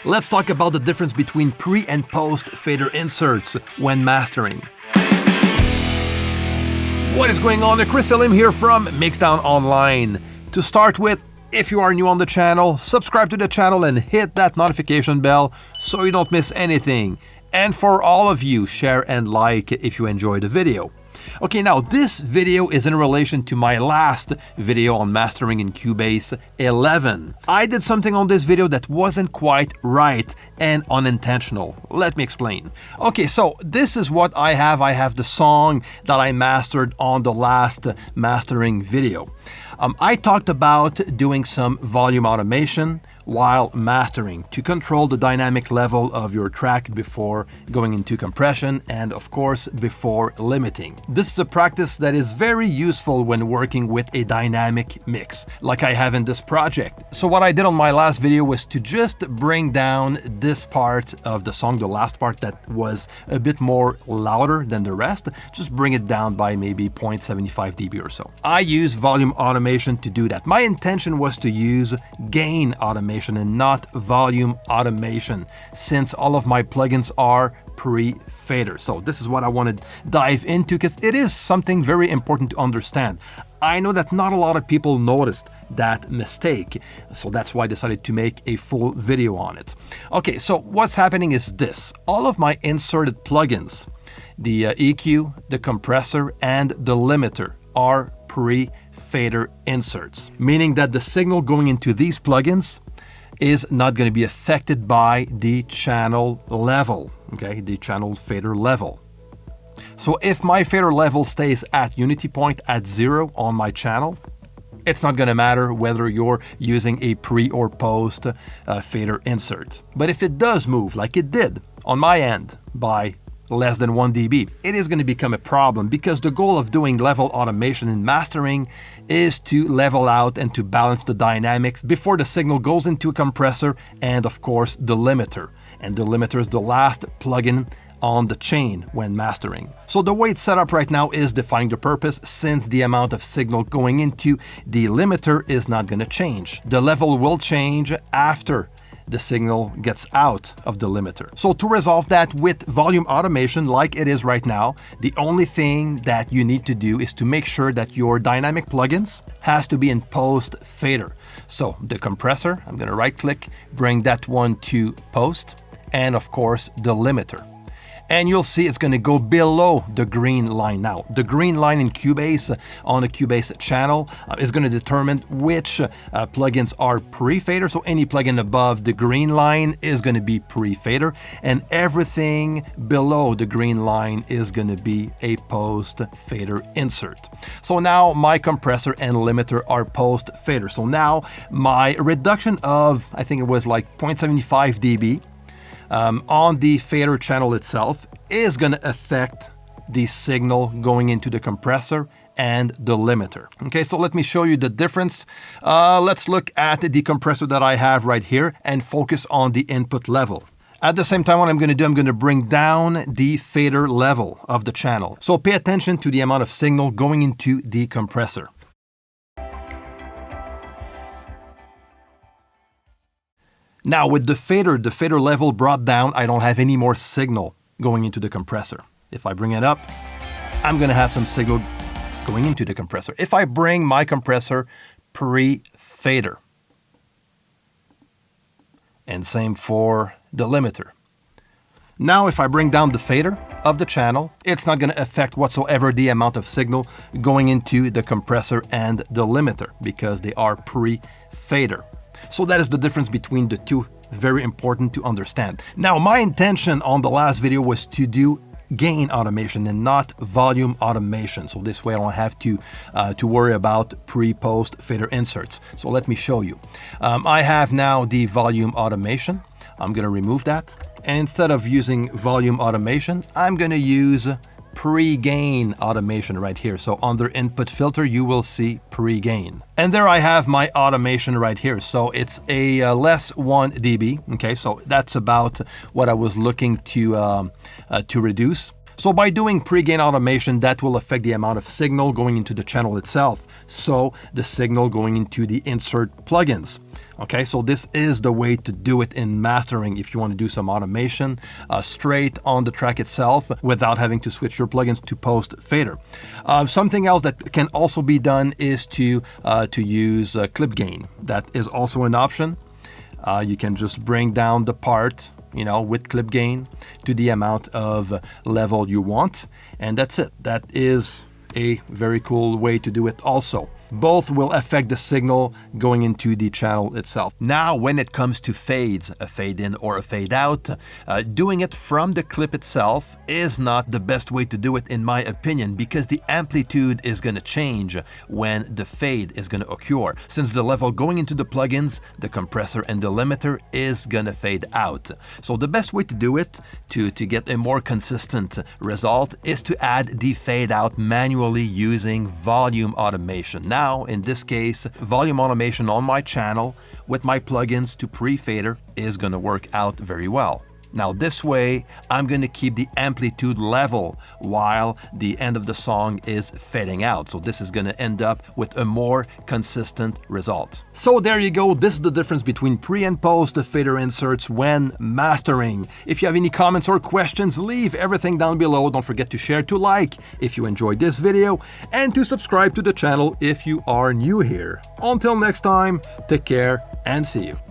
Let's talk about the difference between pre and post fader inserts when mastering. What is going on? Chris Elim here from Mixdown Online. To start with, if you are new on the channel, subscribe to the channel and hit that notification bell so you don't miss anything. And for all of you, share and like if you enjoyed the video. Okay, now this video is in relation to my last video on mastering in Cubase 11. I did something on this video that wasn't quite right and unintentional. Let me explain. Okay, so this is what I have. I have the song that I mastered on the last mastering video. I talked about doing some volume automation while mastering to control the dynamic level of your track before going into compression and of course before limiting. This is a practice that is very useful when working with a dynamic mix like I have in this project. So what I did on my last video was to just bring down this part of the song, the last part that was a bit more louder than the rest, just bring it down by maybe 0.75 dB or so. I use volume automation to do that. My intention was to use gain automation and not volume automation, since all of my plugins are pre-fader. So this is what I want to dive into because it is something very important to understand. I know that not a lot of people noticed that mistake, so that's why I decided to make a full video on it. Okay, so what's happening is this. All of my inserted plugins, the EQ, the compressor, and the limiter are pre-fader inserts, meaning that the signal going into these plugins is not going to be affected by the channel level, okay, the channel fader level. So if my fader level stays at unity point at 0 on my channel, it's not going to matter whether you're using a pre or post fader insert. But if it does move like it did on my end by less than 1 dB, it is going to become a problem because the goal of doing level automation in mastering is to level out and to balance the dynamics before the signal goes into a compressor and of course the limiter. And the limiter is the last plugin on the chain when mastering. So the way it's set up right now is defining the purpose, since the amount of signal going into the limiter is not going to change. The level will change after the signal gets out of the limiter. So to resolve that with volume automation like it is right now, the only thing that you need to do is to make sure that your dynamic plugins has to be in post fader. So the compressor, I'm going to right click, bring that one to post, and of course the limiter. And you'll see it's going to go below the green line now. The green line in Cubase on the Cubase channel is going to determine which plugins are pre-fader. So any plugin above the green line is going to be pre-fader, and everything below the green line is going to be a post-fader insert. So now my compressor and limiter are post-fader. So now my reduction of, I think it was like 0.75 dB on the fader channel itself is going to affect the signal going into the compressor and the limiter. Okay, so let me show you the difference. Let's look at the compressor that I have right here and focus on the input level. At the same time, what I'm going to do, I'm going to bring down the fader level of the channel. So pay attention to the amount of signal going into the compressor. Now with the fader level brought down, I don't have any more signal going into the compressor. If I bring it up, I'm going to have some signal going into the compressor. If I bring my compressor pre-fader, and same for the limiter. Now if I bring down the fader of the channel, it's not going to affect whatsoever the amount of signal going into the compressor and the limiter because they are pre-fader. So that is the difference between the two, very important to understand. Now, my intention on the last video was to do gain automation and not volume automation. So this way I don't have to worry about pre-post fader inserts. So let me show you. I have now the volume automation. I'm going to remove that. And instead of using volume automation, I'm going to use pre-gain automation right here. So under input filter, you will see pre-gain. And there I have my automation right here. So it's a less 1 dB. Okay, so that's about what I was looking to reduce. So by doing pre-gain automation, that will affect the amount of signal going into the channel itself. So the signal going into the insert plugins. Okay, so this is the way to do it in mastering if you want to do some automation straight on the track itself without having to switch your plugins to post fader. Something else that can also be done is to use clip gain. That is also an option. You can just bring down the part, you know, with clip gain to the amount of level you want, and that's it. That is a very cool way to do it also. Both will affect the signal going into the channel itself. Now, when it comes to fades, a fade in or a fade out, doing it from the clip itself is not the best way to do it in my opinion, because the amplitude is going to change when the fade is going to occur. Since the level going into the plugins, the compressor and the limiter is going to fade out. So the best way to do it to get a more consistent result is to add the fade out manually using volume automation. Now, in this case, volume automation on my channel with my plugins to pre-fader is going to work out very well. Now this way, I'm going to keep the amplitude level while the end of the song is fading out. So this is going to end up with a more consistent result. So there you go. This is the difference between pre and post fader inserts when mastering. If you have any comments or questions, leave everything down below. Don't forget to share, to like if you enjoyed this video, and to subscribe to the channel if you are new here. Until next time, take care and see you.